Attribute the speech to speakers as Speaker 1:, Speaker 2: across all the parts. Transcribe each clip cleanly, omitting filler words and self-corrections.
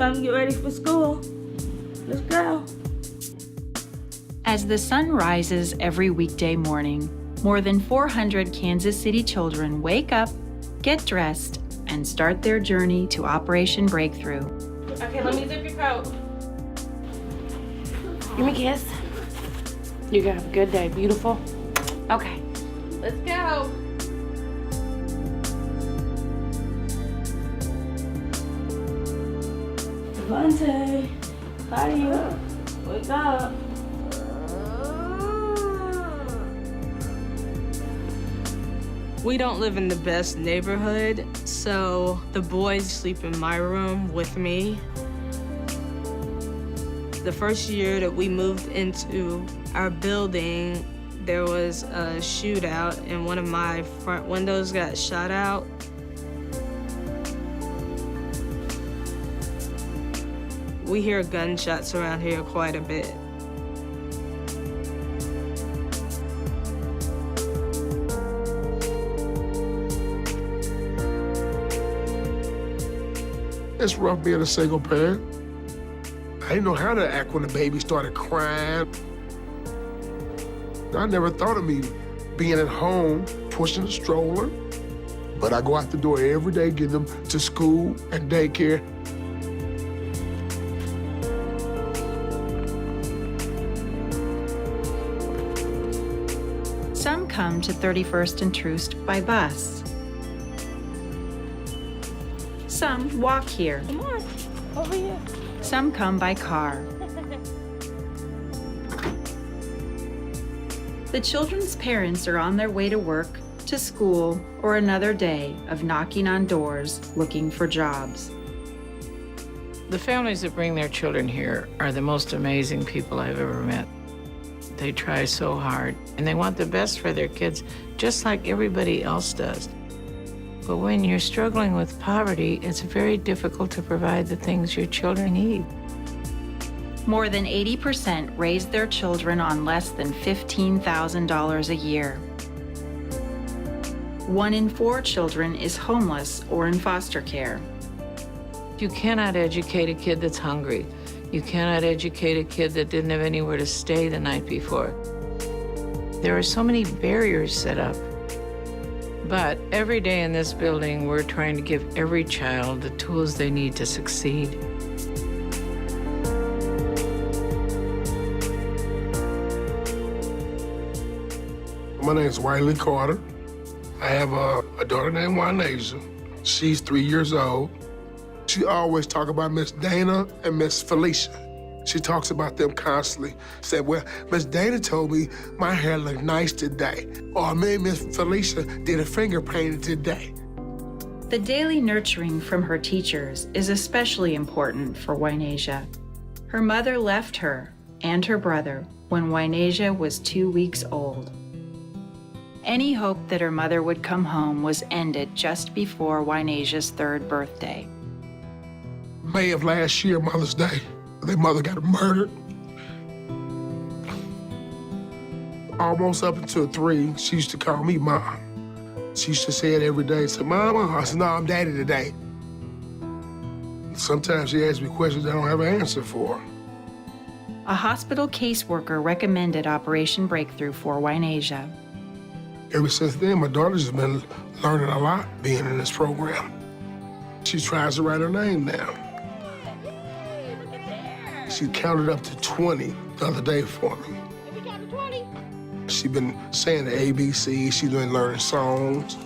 Speaker 1: time to get ready for school. Let's go.
Speaker 2: As the sun rises every weekday morning, more than 400 Kansas City children wake up, get dressed, and start their journey to Operation Breakthrough.
Speaker 1: Okay, let me zip your coat.
Speaker 3: Give me a kiss. You gonna have a good day, beautiful? Okay.
Speaker 1: Let's go. Devontae, how are you? Wake up.
Speaker 4: We don't live in the best neighborhood, so the boys sleep in my room with me. The first year that we moved into our building, there was a shootout and one of my front windows got shot out. We hear gunshots around here quite a bit.
Speaker 5: It's rough being a single parent. I didn't know how to act when the baby started crying. I never thought of me being at home, pushing a stroller. But I go out the door every day, getting them to school and daycare.
Speaker 2: Some come to 31st and Troost by bus. Some walk here.
Speaker 1: Come on, over here.
Speaker 2: Some come by car. The children's parents are on their way to work, to school, or another day of knocking on doors looking for jobs.
Speaker 6: The families that bring their children here are the most amazing people I've ever met. They try so hard, and they want the best for their kids, just like everybody else does. But when you're struggling with poverty, it's very difficult to provide the things your children need.
Speaker 2: More than 80% raise their children on less than $15,000 a year. 1 in 4 children is homeless or in foster care.
Speaker 6: You cannot educate a kid that's hungry. You cannot educate a kid that didn't have anywhere to stay the night before. There are so many barriers set up. But every day in this building, we're trying to give every child the tools they need to succeed.
Speaker 5: My name is Wiley Carter. I have a daughter named Juanasia. She's 3 years old. She always talk about Miss Dana and Miss Felicia. She talks about them constantly. Said, well, Miss Dana told me my hair looked nice today. Or maybe Miss Felicia did a finger painting today.
Speaker 2: The daily nurturing from her teachers is especially important for Juanasia. Her mother left her and her brother when Juanasia was 2 weeks old. Any hope that her mother would come home was ended just before Juanasia's 3rd birthday.
Speaker 5: May of last year, Mother's Day, their mother got murdered. Almost up until 3, she used to call me Mom. She used to say it every day. Say, Mama. I said, no, I'm Daddy today. Sometimes she asks me questions I don't have an answer for.
Speaker 2: A hospital caseworker recommended Operation Breakthrough for Juanasia.
Speaker 5: Ever since then, my daughter's been learning a lot being in this program. She tries to write her name down. She counted up to 20 the other day for me. She's been saying the ABC, she's been learning songs,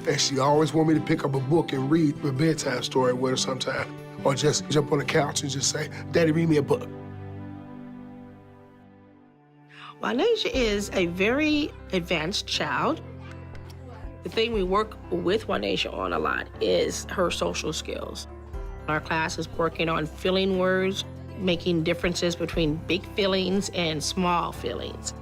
Speaker 5: and she always want me to pick up a book and read a bedtime story with her sometime, or just jump on the couch and just say, Daddy, read me a book.
Speaker 7: Juanasia is a very advanced child. The thing we work with Juanasia on a lot is her social skills. Our class is working on filling words, making differences between big feelings and small feelings.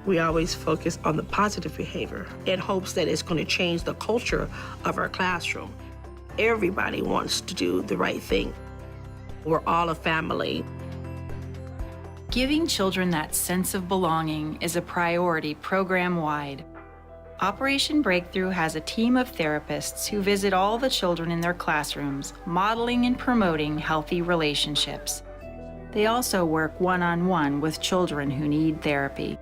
Speaker 7: We always focus on the positive behavior in hopes that it's going to change the culture of our classroom. Everybody wants to do the right thing. We're all a family.
Speaker 2: Giving children that sense of belonging is a priority program-wide. Operation Breakthrough has a team of therapists who visit all the children in their classrooms, modeling and promoting healthy relationships. They also work one-on-one with children who need therapy.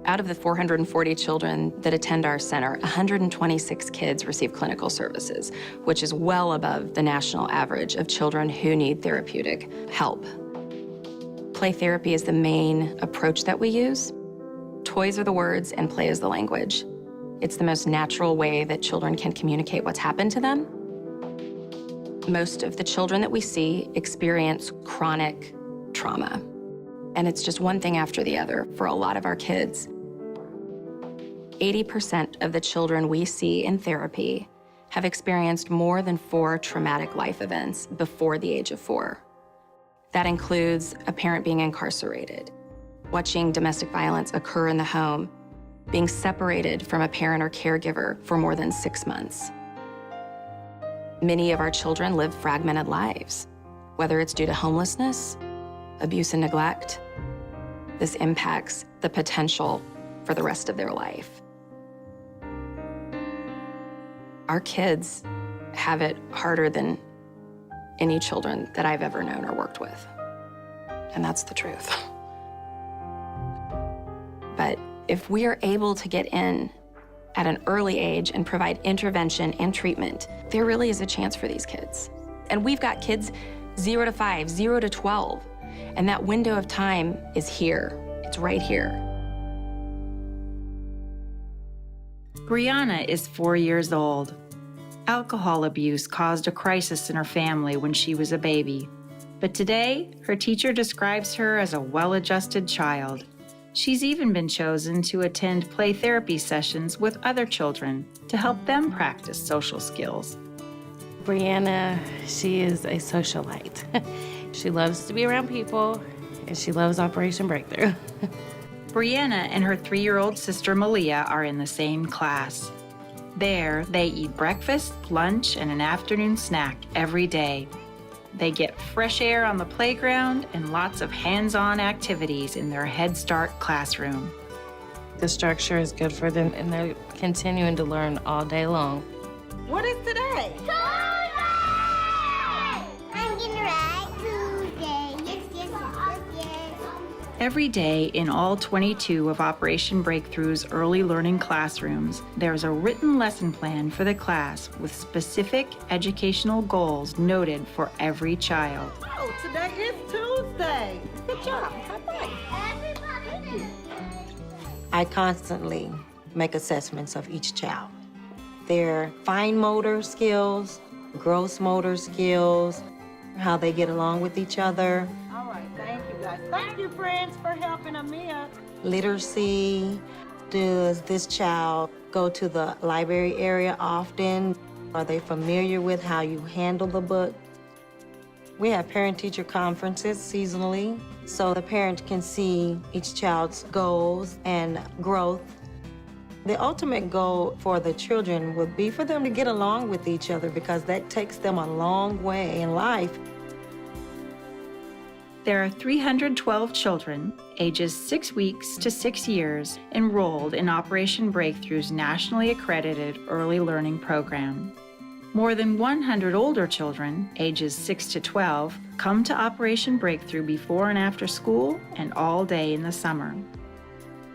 Speaker 8: Out of the 440 children that attend our center, 126 kids receive clinical services, which is well above the national average of children who need therapeutic help. Play therapy is the main approach that we use. Toys are the words and play is the language. It's the most natural way that children can communicate what's happened to them. Most of the children that we see experience chronic trauma, and it's just one thing after the other for a lot of our kids. 80% of the children we see in therapy have experienced more than 4 traumatic life events before the age of 4. That includes a parent being incarcerated, watching domestic violence occur in the home, being separated from a parent or caregiver for more than 6 months. Many of our children live fragmented lives, whether it's due to homelessness, abuse and neglect. This impacts the potential for the rest of their life. Our kids have it harder than any children that I've ever known or worked with. And that's the truth. But if we are able to get in at an early age and provide intervention and treatment, there really is a chance for these kids. And we've got kids 0 to 5, 0 to 12, and that window of time is here. It's right here.
Speaker 2: Brianna is 4 years old. Alcohol abuse caused a crisis in her family when she was a baby. But today, her teacher describes her as a well-adjusted child. She's even been chosen to attend play therapy sessions with other children to help them practice social skills.
Speaker 3: Brianna, she is a socialite. She loves to be around people, and she loves Operation Breakthrough.
Speaker 2: Brianna and her 3-year-old sister Malia are in the same class. There, they eat breakfast, lunch, and an afternoon snack every day. They get fresh air on the playground and lots of hands-on activities in their Head Start classroom.
Speaker 3: The structure is good for them, and they're continuing to learn all day long.
Speaker 9: What is today?
Speaker 10: Tuesday! I'm getting right. Tuesday. Yes.
Speaker 2: Every day in all 22 of Operation Breakthrough's early learning classrooms, there's a written lesson plan for the class with specific educational goals noted for every child.
Speaker 9: Oh, today is Tuesday. Good job.
Speaker 10: Everybody.
Speaker 11: I constantly make assessments of each child. Their fine motor skills, gross motor skills, how they get along with each other.
Speaker 9: All right, thank you guys. Thank you, friends, for helping Amia.
Speaker 11: Literacy. Does this child go to the library area often? Are they familiar with how you handle the book? We have parent-teacher conferences seasonally, so the parent can see each child's goals and growth. The ultimate goal for the children would be for them to get along with each other because that takes them a long way in life.
Speaker 2: There are 312 children, ages 6 weeks to 6 years, enrolled in Operation Breakthrough's nationally accredited early learning program. More than 100 older children, ages 6 to 12, come to Operation Breakthrough before and after school and all day in the summer.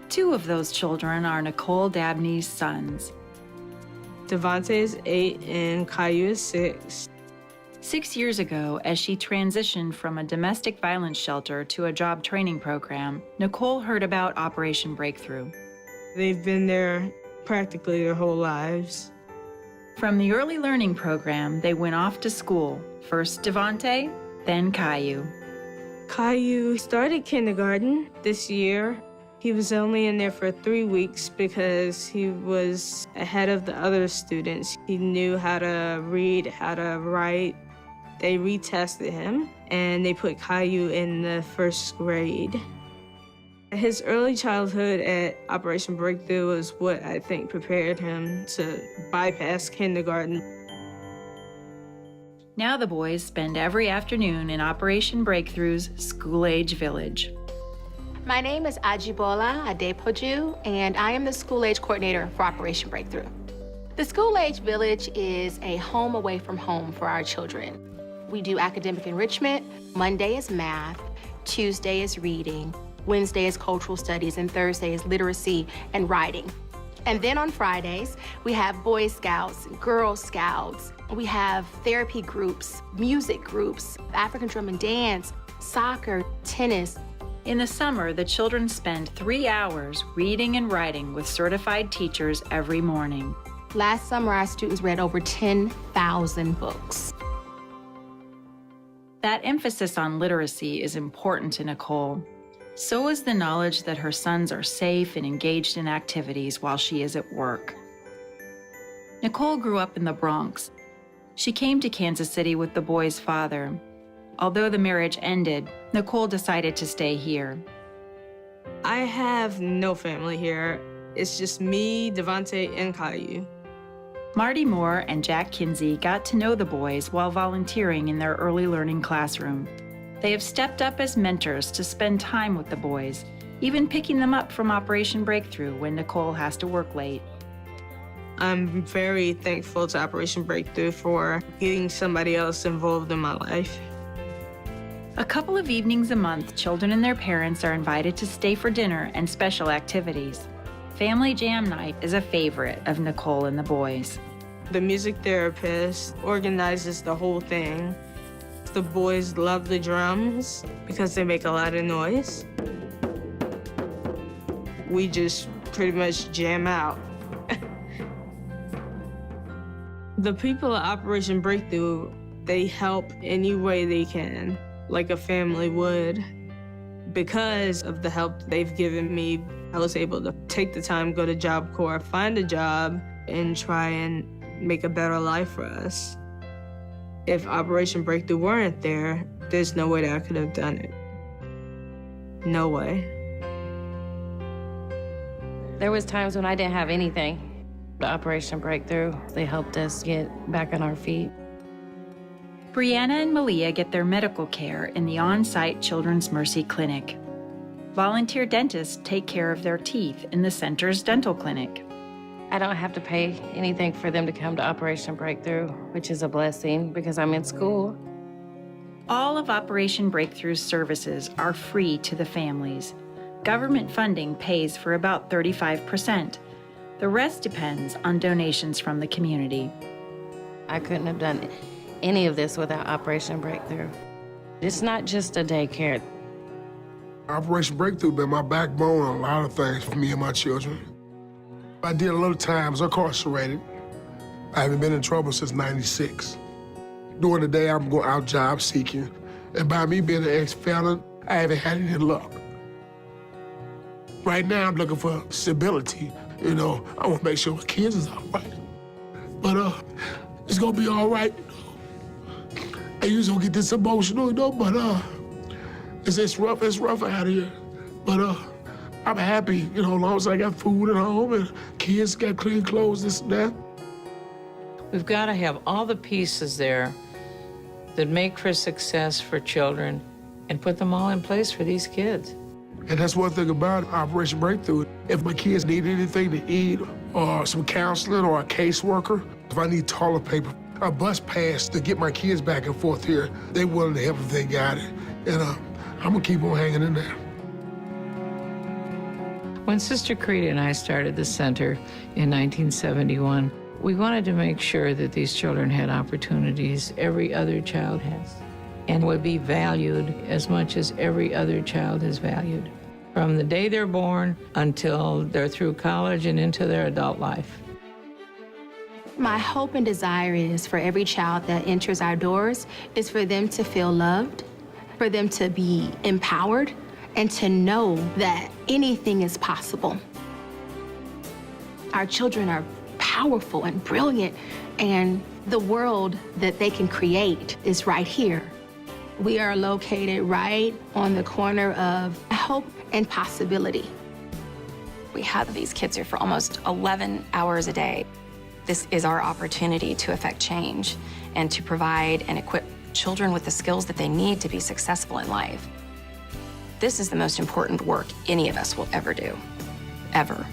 Speaker 2: 2 of those children are Nicole Dabney's sons.
Speaker 4: Devontae is 8 and Caillou is 6.
Speaker 2: 6 years ago, as she transitioned from a domestic violence shelter to a job training program, Nicole heard about Operation Breakthrough.
Speaker 4: They've been there practically their whole lives.
Speaker 2: From the early learning program, they went off to school. First Devontae, then Caillou.
Speaker 4: Caillou started kindergarten this year. He was only in there for 3 weeks because he was ahead of the other students. He knew how to read, how to write. They retested him, and they put Caillou in the 1st grade. His early childhood at Operation Breakthrough was what I think prepared him to bypass kindergarten.
Speaker 2: Now the boys spend every afternoon in Operation Breakthrough's school-age village.
Speaker 12: My name is Ajibola Adepoju, and I am the school-age coordinator for Operation Breakthrough. The school-age village is a home away from home for our children. We do academic enrichment. Monday is math, Tuesday is reading, Wednesday is cultural studies, and Thursday is literacy and writing. And then on Fridays, we have Boy Scouts, Girl Scouts. We have therapy groups, music groups, African drum and dance, soccer, tennis.
Speaker 2: In the summer, the children spend 3 hours reading and writing with certified teachers every morning.
Speaker 12: Last summer, our students read over 10,000 books.
Speaker 2: That emphasis on literacy is important to Nicole. So is the knowledge that her sons are safe and engaged in activities while she is at work. Nicole grew up in the Bronx. She came to Kansas City with the boy's father. Although the marriage ended, Nicole decided to stay here.
Speaker 4: I have no family here. It's just me, Devontae, and Caillou.
Speaker 2: Marty Moore and Jack Kinsey got to know the boys while volunteering in their early learning classroom. They have stepped up as mentors to spend time with the boys, even picking them up from Operation Breakthrough when Nicole has to work late.
Speaker 4: I'm very thankful to Operation Breakthrough for getting somebody else involved in my life.
Speaker 2: A couple of evenings a month, children and their parents are invited to stay for dinner and special activities. Family Jam Night is a favorite of Nicole and the boys.
Speaker 4: The music therapist organizes the whole thing. The boys love the drums because they make a lot of noise. We just pretty much jam out. The people at Operation Breakthrough, they help any way they can, like a family would. Because of the help they've given me, I was able to take the time, go to Job Corps, find a job, and try and make a better life for us. If Operation Breakthrough weren't there, there's no way that I could have done it. No way.
Speaker 3: There was times when I didn't have anything. The Operation Breakthrough, they helped us get back on our feet.
Speaker 2: Brianna and Malia get their medical care in the on-site Children's Mercy Clinic. Volunteer dentists take care of their teeth in the center's dental clinic.
Speaker 3: I don't have to pay anything for them to come to Operation Breakthrough, which is a blessing because I'm in school.
Speaker 2: All of Operation Breakthrough's services are free to the families. Government funding pays for about 35%. The rest depends on donations from the community.
Speaker 3: I couldn't have done any of this without Operation Breakthrough. It's not just a daycare.
Speaker 5: Operation Breakthrough been my backbone on a lot of things for me and my children. I did a little time, I was incarcerated. I haven't been in trouble since '96. During the day, I'm going out job seeking. And by me being an ex-felon, I haven't had any luck. Right now, I'm looking for stability. You know, I want to make sure my kids is all right. But it's gonna be all right. You know? I usually don't get this emotional, you know, but it's rough out here. But I'm happy, you know, as long as I got food at home and kids got clean clothes, this and that.
Speaker 6: We've got to have all the pieces there that make for success for children and put them all in place for these kids.
Speaker 5: And that's one thing about Operation Breakthrough. If my kids need anything to eat or some counseling or a caseworker, if I need toilet paper, a bus pass to get my kids back and forth here, they're willing to help if they got it. And I'm gonna keep on hanging in there.
Speaker 6: When Sister Creta and I started the center in 1971, we wanted to make sure that these children had opportunities every other child has and would be valued as much as every other child is valued, from the day they're born until they're through college and into their adult life.
Speaker 12: My hope and desire is for every child that enters our doors is for them to feel loved, for them to be empowered, and to know that anything is possible. Our children are powerful and brilliant, and the world that they can create is right here. We are located right on the corner of hope and possibility.
Speaker 8: We have these kids here for almost 11 hours a day. This is our opportunity to affect change and to provide and equip children with the skills that they need to be successful in life. This is the most important work any of us will ever do. Ever.